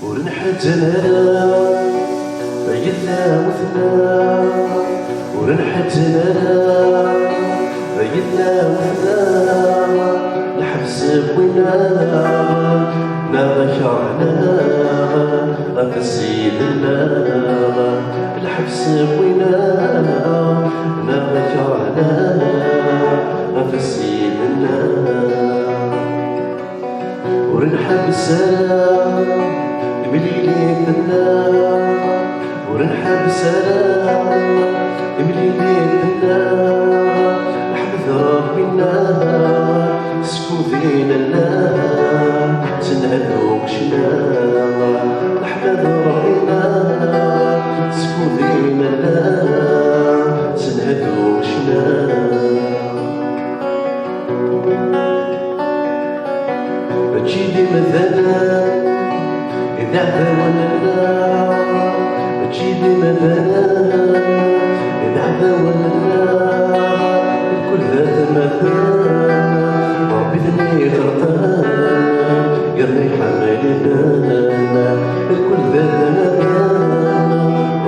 ورنحتنا يلا وثنا ورنحتنا يلا وثنا الحبس بوينا نغشعنا في سيدنا الحبس بوينا نغشعنا في سيدنا ورنحبس مليلتنا ورنحبس مليلتنا نحمد ربنا سكوثين الله سنهدو قشنا نحمد ربنا سكوثين الله سنهدو قشنا تجيلي مثلا إذا عذاونا تجيلي مثلا إذا عذاونا الكل ذات مثلا ربي ثني غرطان يرضي حمالنا الكل ذات مثلا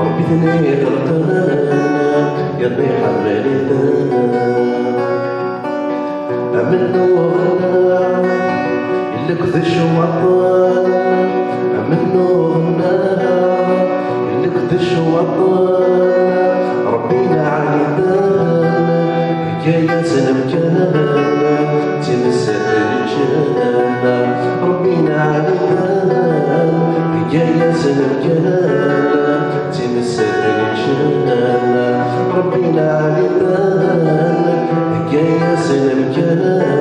ربي ثني غرطان يرضي حمالنا أمنا وغنى اللي كذش وطن أمنا وغنى اللي كذش وطن ربينا علي بالنا حكاية سنمكانا تمسك الجنة ربينا علي بالنا حكاية سنمكانا تمسك الجنة ربينا علي بالنا حكاية سنمكانا